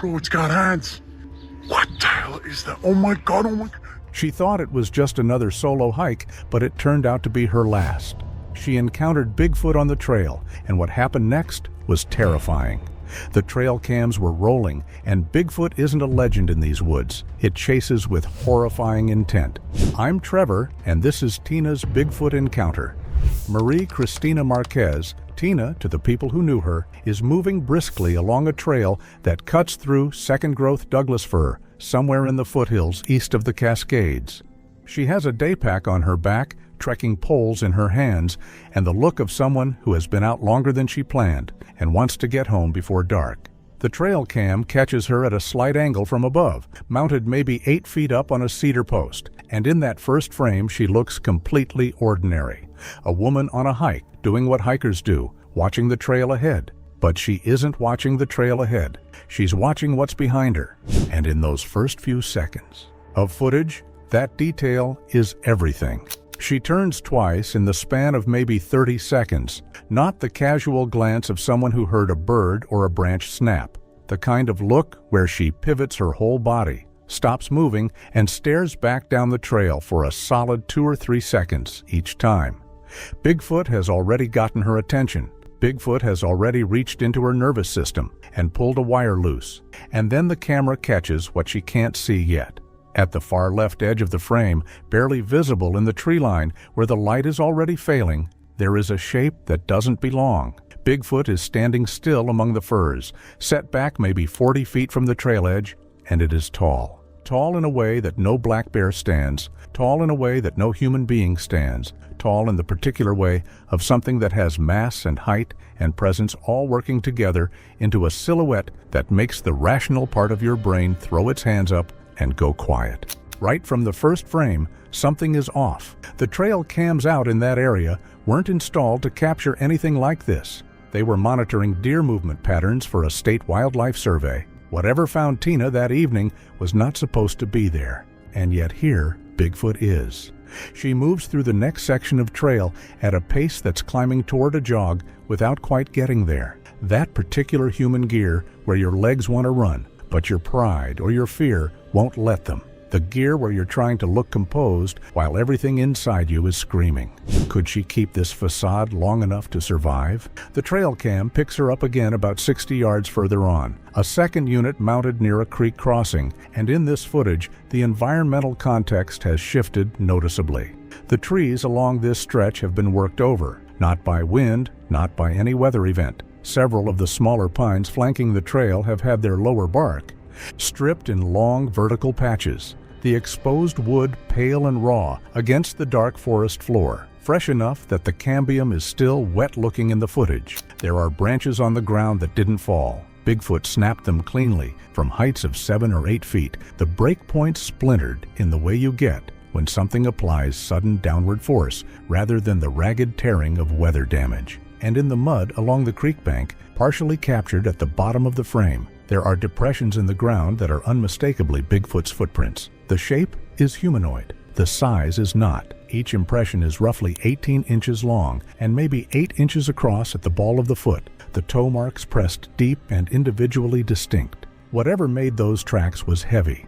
Bro, it's got hands. What the hell is that? Oh my God, oh my God. She thought it was just another solo hike, but it turned out to be her last. She encountered Bigfoot on the trail, and what happened next was terrifying. The trail cams were rolling, and Bigfoot isn't a legend in these woods. It chases with horrifying intent. I'm Trevor, and this is Tina's Bigfoot Encounter. Marie Christina Marquez, Tina, to the people who knew her, is moving briskly along a trail that cuts through second-growth Douglas fir, somewhere in the foothills east of the Cascades. She has a day pack on her back, trekking poles in her hands, and the look of someone who has been out longer than she planned and wants to get home before dark. The trail cam catches her at a slight angle from above, mounted maybe 8 feet up on a cedar post, and in that first frame she looks completely ordinary. A woman on a hike, doing what hikers do, watching the trail ahead. But she isn't watching the trail ahead. She's watching what's behind her. And in those first few seconds of footage, that detail is everything. She turns twice in the span of maybe 30 seconds, not the casual glance of someone who heard a bird or a branch snap. The kind of look where she pivots her whole body, stops moving, and stares back down the trail for a solid 2 or 3 seconds each time. Bigfoot has already gotten her attention. Bigfoot has already reached into her nervous system and pulled a wire loose. And then the camera catches what she can't see yet. At the far left edge of the frame, barely visible in the tree line where the light is already failing, there is a shape that doesn't belong. Bigfoot is standing still among the firs, set back maybe 40 feet from the trail edge, and it is tall. Tall in a way that no black bear stands, tall in a way that no human being stands, tall in the particular way of something that has mass and height and presence all working together into a silhouette that makes the rational part of your brain throw its hands up and go quiet. Right from the first frame, something is off. The trail cams out in that area weren't installed to capture anything like this. They were monitoring deer movement patterns for a state wildlife survey. Whatever found Tina that evening was not supposed to be there. And yet here, Bigfoot is. She moves through the next section of trail at a pace that's climbing toward a jog without quite getting there. That particular human gear where your legs want to run, but your pride or your fear won't let them. The gear where you're trying to look composed while everything inside you is screaming. Could she keep this facade long enough to survive? The trail cam picks her up again about 60 yards further on. A second unit mounted near a creek crossing, and in this footage, the environmental context has shifted noticeably. The trees along this stretch have been worked over, not by wind, not by any weather event. Several of the smaller pines flanking the trail have had their lower bark stripped in long vertical patches, the exposed wood pale and raw against the dark forest floor, fresh enough that the cambium is still wet-looking in the footage. There are branches on the ground that didn't fall. Bigfoot snapped them cleanly from heights of 7 or 8 feet, the break points splintered in the way you get when something applies sudden downward force rather than the ragged tearing of weather damage. And in the mud along the creek bank, partially captured at the bottom of the frame, there are depressions in the ground that are unmistakably Bigfoot's footprints. The shape is humanoid. The size is not. Each impression is roughly 18 inches long and maybe 8 inches across at the ball of the foot, the toe marks pressed deep and individually distinct. Whatever made those tracks was heavy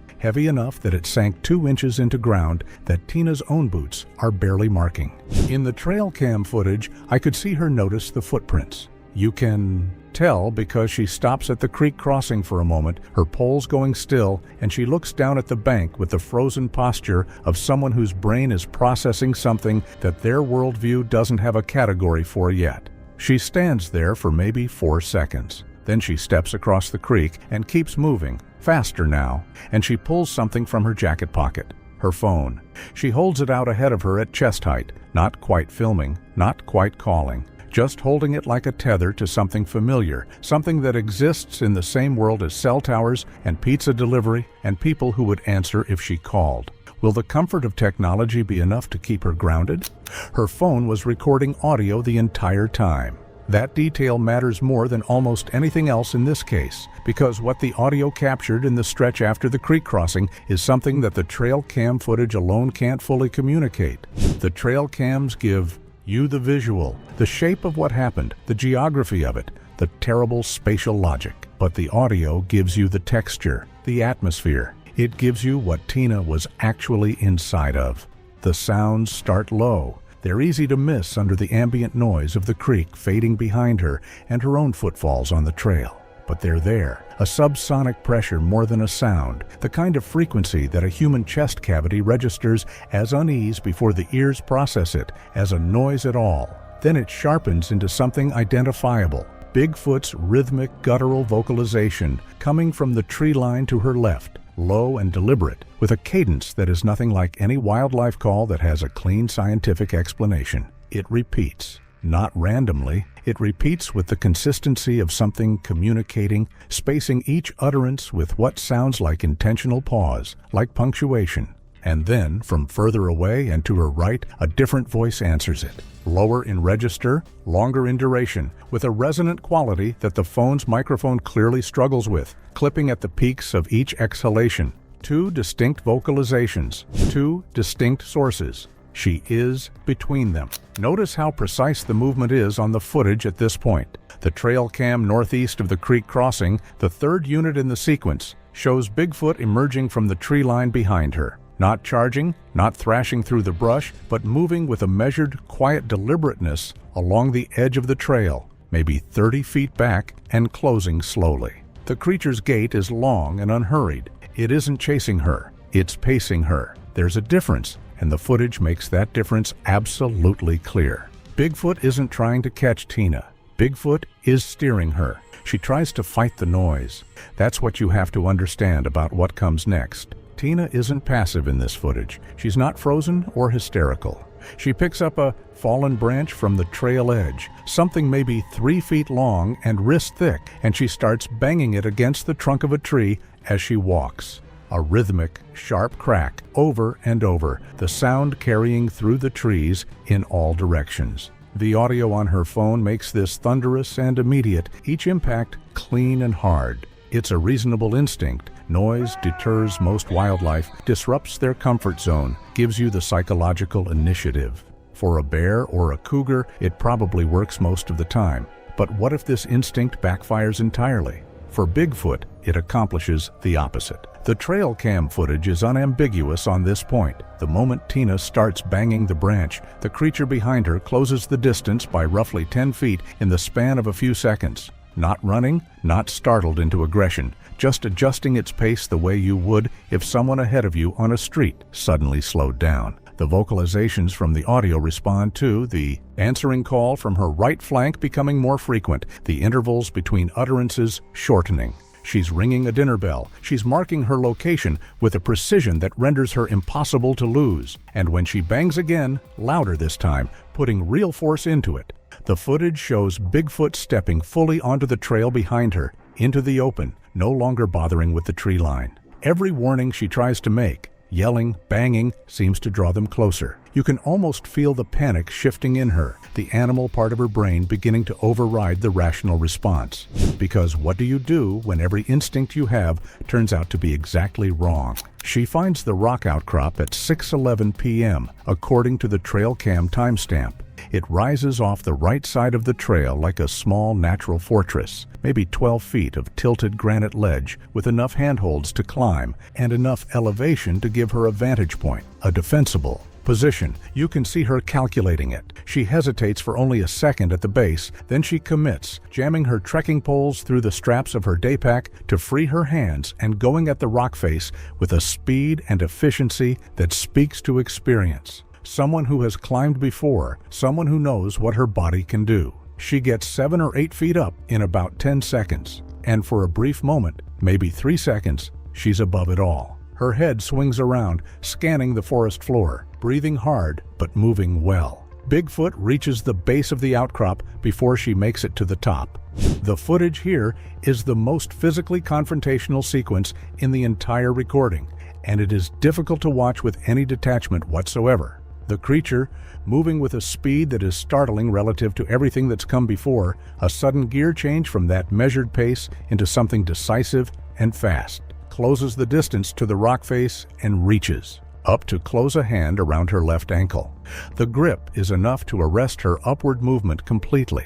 enough that it sank 2 inches into ground that Tina's own boots are barely marking. In the trail cam footage, I could see her notice the footprints. You can tell because she stops at the creek crossing for a moment, her poles going still, and she looks down at the bank with the frozen posture of someone whose brain is processing something that their worldview doesn't have a category for yet. She stands there for maybe 4 seconds. Then she steps across the creek and keeps moving, faster now, and she pulls something from her jacket pocket, her phone. She holds it out ahead of her at chest height, not quite filming, not quite calling, just holding it like a tether to something familiar, something that exists in the same world as cell towers and pizza delivery and people who would answer if she called. Will the comfort of technology be enough to keep her grounded? Her phone was recording audio the entire time. That detail matters more than almost anything else in this case, because what the audio captured in the stretch after the creek crossing is something that the trail cam footage alone can't fully communicate. The trail cams give you the visual, the shape of what happened, the geography of it, the terrible spatial logic. But the audio gives you the texture, the atmosphere. It gives you what Tina was actually inside of. The sounds start low. They're easy to miss under the ambient noise of the creek fading behind her and her own footfalls on the trail. But they're there, a subsonic pressure more than a sound, the kind of frequency that a human chest cavity registers as unease before the ears process it as a noise at all. Then it sharpens into something identifiable. Bigfoot's rhythmic guttural vocalization coming from the tree line to her left, low and deliberate, with a cadence that is nothing like any wildlife call that has a clean scientific explanation. It repeats. Not randomly, it repeats with the consistency of something communicating, spacing each utterance with what sounds like intentional pause, like punctuation. And then, from further away and to her right, a different voice answers it. Lower in register, longer in duration, with a resonant quality that the phone's microphone clearly struggles with, clipping at the peaks of each exhalation. Two distinct vocalizations, two distinct sources. She is between them. Notice how precise the movement is on the footage at this point. The trail cam northeast of the creek crossing, the third unit in the sequence, shows Bigfoot emerging from the tree line behind her. Not charging, not thrashing through the brush, but moving with a measured, quiet deliberateness along the edge of the trail, maybe 30 feet back and closing slowly. The creature's gait is long and unhurried. It isn't chasing her, it's pacing her. There's a difference, and the footage makes that difference absolutely clear. Bigfoot isn't trying to catch Tina. Bigfoot is steering her. She tries to fight the noise. That's what you have to understand about what comes next. Tina isn't passive in this footage. She's not frozen or hysterical. She picks up a fallen branch from the trail edge, something maybe 3 feet long and wrist thick, and she starts banging it against the trunk of a tree as she walks. A rhythmic, sharp crack over and over, the sound carrying through the trees in all directions. The audio on her phone makes this thunderous and immediate, each impact clean and hard. It's a reasonable instinct. Noise deters most wildlife, disrupts their comfort zone, gives you the psychological initiative. For a bear or a cougar, it probably works most of the time. But what if this instinct backfires entirely? For Bigfoot, it accomplishes the opposite. The trail cam footage is unambiguous on this point. The moment Tina starts banging the branch, the creature behind her closes the distance by roughly 10 feet in the span of a few seconds. Not running, not startled into aggression, just adjusting its pace the way you would if someone ahead of you on a street suddenly slowed down. The vocalizations from the audio respond to the answering call from her right flank becoming more frequent, the intervals between utterances shortening. She's ringing a dinner bell. She's marking her location with a precision that renders her impossible to lose. And when she bangs again, louder this time, putting real force into it. The footage shows Bigfoot stepping fully onto the trail behind her, into the open, no longer bothering with the tree line. Every warning she tries to make, yelling, banging, seems to draw them closer. You can almost feel the panic shifting in her, the animal part of her brain beginning to override the rational response. Because what do you do when every instinct you have turns out to be exactly wrong? She finds the rock outcrop at 6:11 p.m., according to the trail cam timestamp. It rises off the right side of the trail like a small natural fortress, maybe 12 feet of tilted granite ledge with enough handholds to climb and enough elevation to give her a vantage point, a defensible position. You can see her calculating it. She hesitates for only a second at the base, then she commits, jamming her trekking poles through the straps of her daypack to free her hands and going at the rock face with a speed and efficiency that speaks to experience. Someone who has climbed before, someone who knows what her body can do. She gets 7 or 8 feet up in about 10 seconds, and for a brief moment, maybe 3 seconds, she's above it all. Her head swings around, scanning the forest floor, breathing hard but moving well. Bigfoot reaches the base of the outcrop before she makes it to the top. The footage here is the most physically confrontational sequence in the entire recording, and it is difficult to watch with any detachment whatsoever. The creature, moving with a speed that is startling relative to everything that's come before, a sudden gear change from that measured pace into something decisive and fast, closes the distance to the rock face and reaches up to close a hand around her left ankle. The grip is enough to arrest her upward movement completely,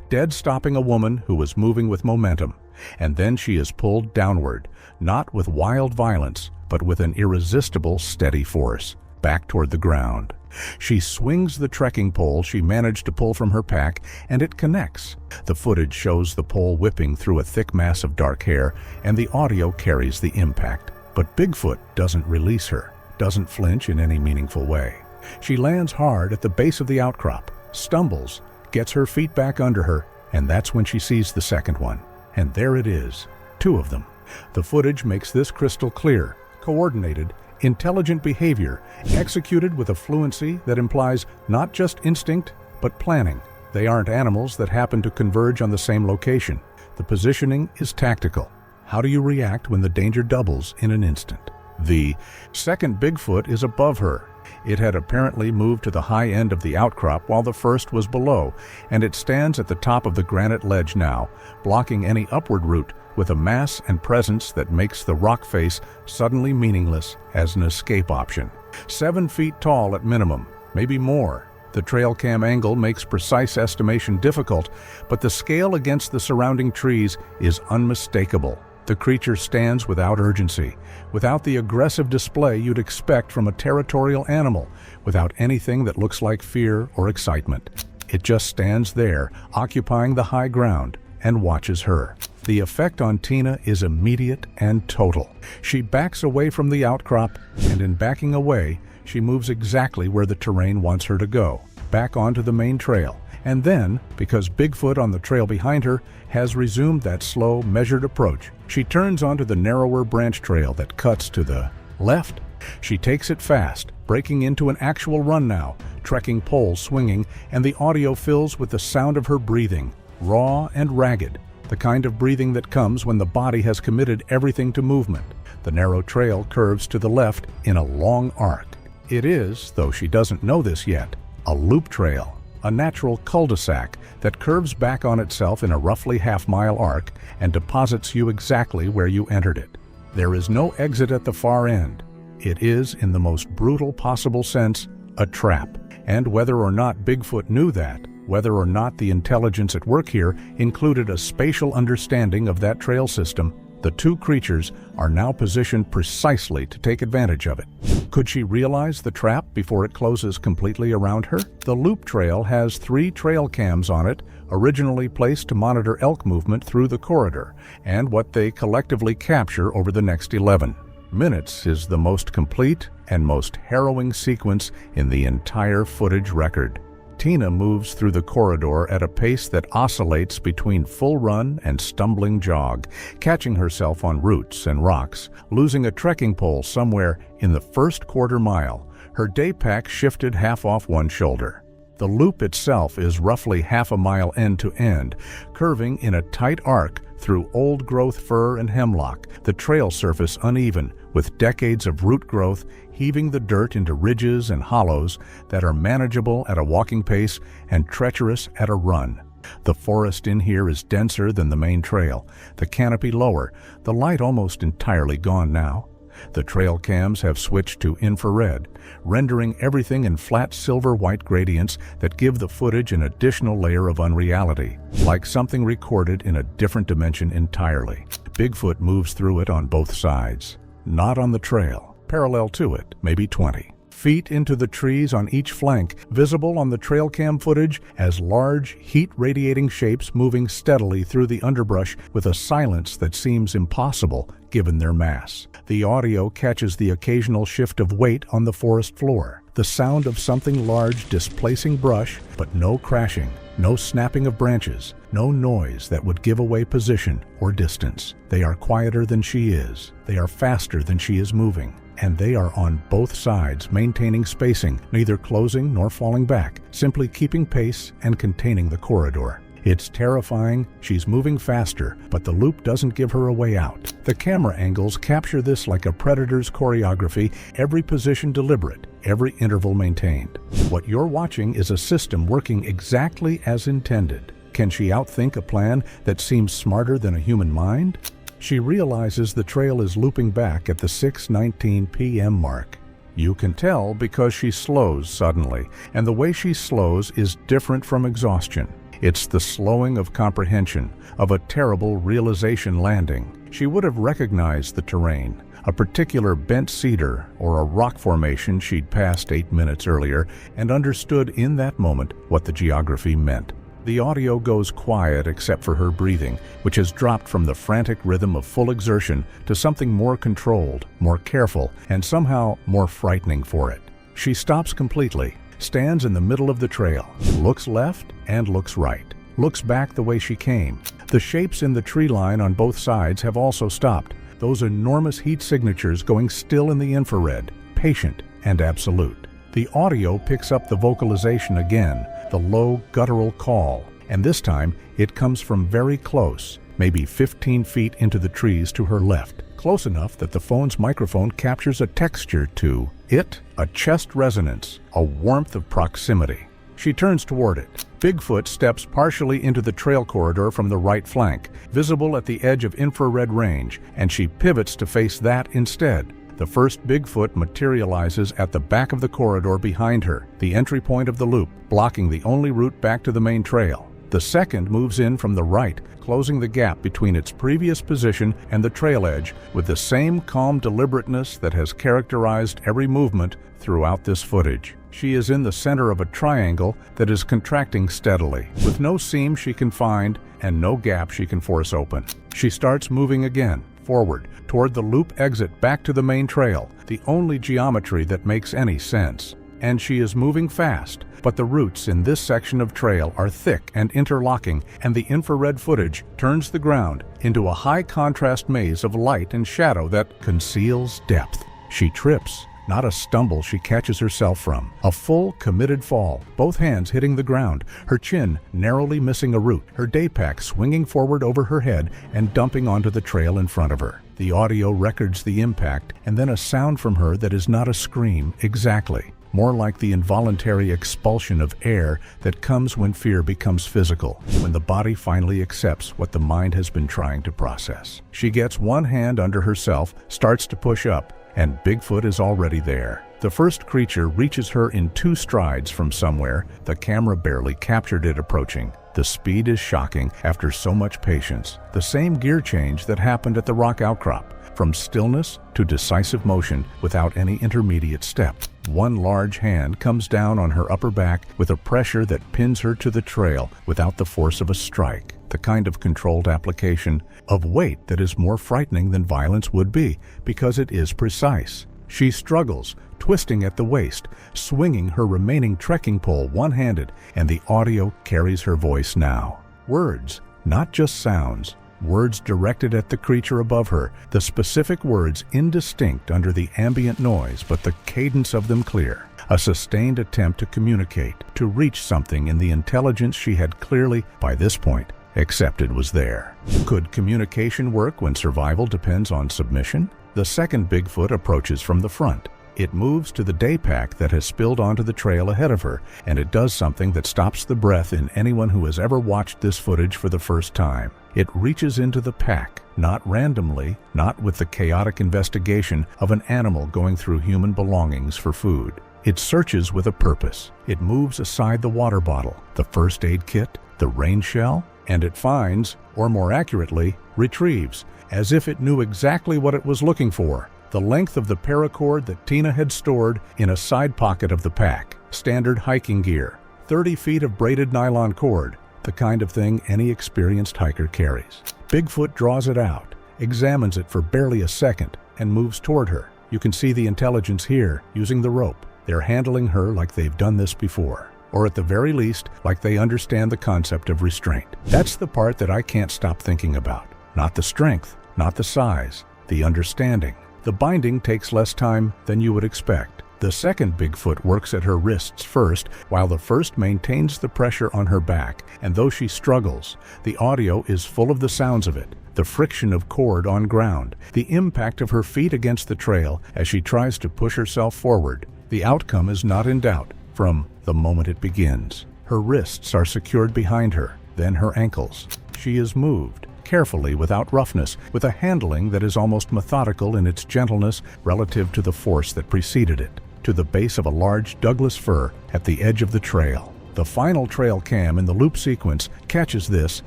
dead stopping a woman who was moving with momentum. and then she is pulled downward, not with wild violence, but with an irresistible steady force, back toward the ground. She swings the trekking pole she managed to pull from her pack, and it connects. The footage shows the pole whipping through a thick mass of dark hair, and the audio carries the impact. But Bigfoot doesn't release her, doesn't flinch in any meaningful way. She lands hard at the base of the outcrop, stumbles, gets her feet back under her, and that's when she sees the second one. And there it is, 2 of them. The footage makes this crystal clear, coordinated, intelligent behavior, executed with a fluency that implies not just instinct, but planning. They aren't animals that happen to converge on the same location. The positioning is tactical. How do you react when the danger doubles in an instant? The second Bigfoot is above her. It had apparently moved to the high end of the outcrop while the first was below, and it stands at the top of the granite ledge now, blocking any upward route with a mass and presence that makes the rock face suddenly meaningless as an escape option. 7 feet tall at minimum, maybe more. The trail cam angle makes precise estimation difficult, but the scale against the surrounding trees is unmistakable. The creature stands without urgency, without the aggressive display you'd expect from a territorial animal, without anything that looks like fear or excitement. It just stands there, occupying the high ground, and watches her. The effect on Tina is immediate and total. She backs away from the outcrop, and in backing away, she moves exactly where the terrain wants her to go, back onto the main trail. And then, because Bigfoot on the trail behind her has resumed that slow, measured approach, she turns onto the narrower branch trail that cuts to the left. She takes it fast, breaking into an actual run now, trekking poles swinging, and the audio fills with the sound of her breathing, raw and ragged, the kind of breathing that comes when the body has committed everything to movement. The narrow trail curves to the left in a long arc. It is, though she doesn't know this yet, a loop trail, a natural cul-de-sac that curves back on itself in a roughly half-mile arc and deposits you exactly where you entered it. There is no exit at the far end. It is, in the most brutal possible sense, a trap. And whether or not Bigfoot knew that, whether or not the intelligence at work here included a spatial understanding of that trail system, the 2 creatures are now positioned precisely to take advantage of it. Could she realize the trap before it closes completely around her? The loop trail has 3 trail cams on it, originally placed to monitor elk movement through the corridor, and what they collectively capture over the next 11 minutes is the most complete and most harrowing sequence in the entire footage record. Tina moves through the corridor at a pace that oscillates between full run and stumbling jog, catching herself on roots and rocks, losing a trekking pole somewhere in the first quarter mile, her day pack shifted half off one shoulder. The loop itself is roughly half a mile end to end, curving in a tight arc through old-growth fir and hemlock, the trail surface uneven, with decades of root growth heaving the dirt into ridges and hollows that are manageable at a walking pace and treacherous at a run. The forest in here is denser than the main trail, the canopy lower, the light almost entirely gone now. The trail cams have switched to infrared, rendering everything in flat silver-white gradients that give the footage an additional layer of unreality, like something recorded in a different dimension entirely. Bigfoot moves through it on both sides, not on the trail, parallel to it, maybe 20 feet into the trees on each flank, visible on the trail cam footage as large, heat-radiating shapes moving steadily through the underbrush with a silence that seems impossible given their mass. The audio catches the occasional shift of weight on the forest floor, the sound of something large displacing brush, but no crashing, no snapping of branches, no noise that would give away position or distance. They are quieter than she is. They are faster than she is moving. And they are on both sides, maintaining spacing, neither closing nor falling back, simply keeping pace and containing the corridor. It's terrifying, she's moving faster, but the loop doesn't give her a way out. The camera angles capture this like a predator's choreography, every position deliberate, every interval maintained. What you're watching is a system working exactly as intended. Can she outthink a plan that seems smarter than a human mind? She realizes the trail is looping back at the 6:19 p.m. mark. You can tell because she slows suddenly, and the way she slows is different from exhaustion. It's the slowing of comprehension, of a terrible realization landing. She would have recognized the terrain, a particular bent cedar or a rock formation she'd passed 8 minutes earlier, and understood in that moment what the geography meant. The audio goes quiet except for her breathing, which has dropped from the frantic rhythm of full exertion to something more controlled, more careful, and somehow more frightening for it. She stops completely, stands in the middle of the trail, looks left and looks right, looks back the way she came. The shapes in the tree line on both sides have also stopped, those enormous heat signatures going still in the infrared, patient and absolute. The audio picks up the vocalization again, the low guttural call, and this time it comes from very close, maybe 15 feet into the trees to her left, close enough that the phone's microphone captures a texture to it, a chest resonance, a warmth of proximity. She turns toward it. Bigfoot steps partially into the trail corridor from the right flank, visible at the edge of infrared range, and she pivots to face that instead. The first Bigfoot materializes at the back of the corridor behind her, the entry point of the loop, blocking the only route back to the main trail. The second moves in from the right, closing the gap between its previous position and the trail edge with the same calm deliberateness that has characterized every movement throughout this footage. She is in the center of a triangle that is contracting steadily, with no seam she can find and no gap she can force open. She starts moving again, forward, toward the loop exit back to the main trail, the only geometry that makes any sense. And she is moving fast, but the roots in this section of trail are thick and interlocking, and the infrared footage turns the ground into a high-contrast maze of light and shadow that conceals depth. She trips. Not a stumble she catches herself from. A full, committed fall, both hands hitting the ground, her chin narrowly missing a root, her daypack swinging forward over her head and dumping onto the trail in front of her. The audio records the impact, and then a sound from her that is not a scream exactly, more like the involuntary expulsion of air that comes when fear becomes physical, when the body finally accepts what the mind has been trying to process. She gets one hand under herself, starts to push up, and Bigfoot is already there. The first creature reaches her in 2 strides from somewhere. The camera barely captured it approaching. The speed is shocking after so much patience. The same gear change that happened at the rock outcrop, from stillness to decisive motion without any intermediate step. One large hand comes down on her upper back with a pressure that pins her to the trail without the force of a strike, the kind of controlled application of weight that is more frightening than violence would be, because it is precise. She struggles, twisting at the waist, swinging her remaining trekking pole one-handed, and the audio carries her voice now. Words, not just sounds. Words directed at the creature above her, the specific words indistinct under the ambient noise, but the cadence of them clear. A sustained attempt to communicate, to reach something in the intelligence she had clearly, by this point, accepted was there. Could communication work when survival depends on submission? The second Bigfoot approaches from the front. It moves to the daypack that has spilled onto the trail ahead of her, and it does something that stops the breath in anyone who has ever watched this footage for the first time. It reaches into the pack, not randomly, not with the chaotic investigation of an animal going through human belongings for food. It searches with a purpose. It moves aside the water bottle, the first aid kit, the rain shell, and it finds, or more accurately, retrieves, as if it knew exactly what it was looking for, the length of the paracord that Tina had stored in a side pocket of the pack, standard hiking gear, 30 feet of braided nylon cord, the kind of thing any experienced hiker carries. Bigfoot draws it out, examines it for barely a second, and moves toward her. You can see the intelligence here, using the rope. They're handling her like they've done this before, or at the very least, like they understand the concept of restraint. That's the part that I can't stop thinking about. Not the strength, not the size, the understanding. The binding takes less time than you would expect. The second Bigfoot works at her wrists first, while the first maintains the pressure on her back, and though she struggles, the audio is full of the sounds of it, the friction of cord on ground, the impact of her feet against the trail as she tries to push herself forward. The outcome is not in doubt from the moment it begins. Her wrists are secured behind her, then her ankles. She is moved, carefully without roughness, with a handling that is almost methodical in its gentleness relative to the force that preceded it, to the base of a large Douglas fir at the edge of the trail. The final trail cam in the loop sequence catches this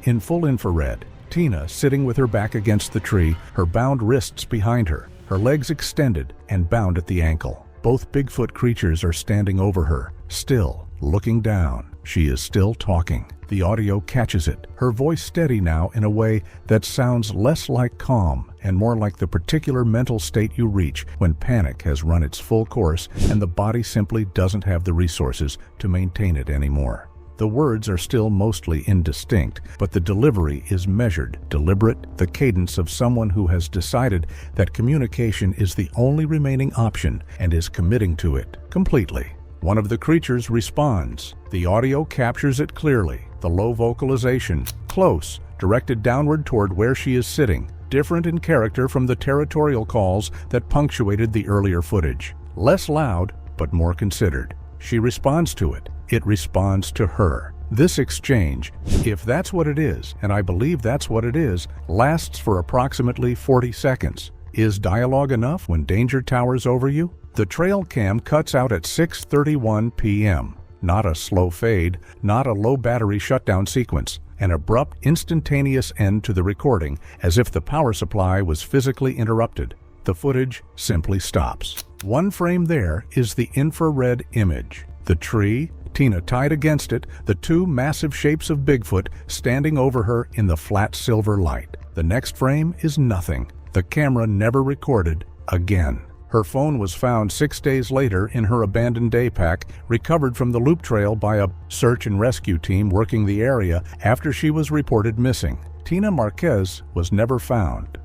in full infrared. Tina sitting with her back against the tree, her bound wrists behind her, her legs extended and bound at the ankle. Both Bigfoot creatures are standing over her, still looking down. She is still talking. The audio catches it, her voice steady now in a way that sounds less like calm and more like the particular mental state you reach when panic has run its full course and the body simply doesn't have the resources to maintain it anymore. The words are still mostly indistinct, but the delivery is measured, deliberate, the cadence of someone who has decided that communication is the only remaining option and is committing to it completely. One of the creatures responds. The audio captures it clearly. The low vocalization, close, directed downward toward where she is sitting, different in character from the territorial calls that punctuated the earlier footage. Less loud, but more considered. She responds to it. It responds to her. This exchange, if that's what it is, and I believe that's what it is, lasts for approximately 40 seconds. Is dialogue enough when danger towers over you? The trail cam cuts out at 6:31 p.m. Not a slow fade, not a low battery shutdown sequence. An abrupt, instantaneous end to the recording, as if the power supply was physically interrupted. The footage simply stops. One frame there is the infrared image. The tree, Tina tied against it, the two massive shapes of Bigfoot standing over her in the flat silver light. The next frame is nothing. The camera never recorded again. Her phone was found 6 days later in her abandoned day pack, recovered from the loop trail by a search and rescue team working the area after she was reported missing. Tina Marquez was never found.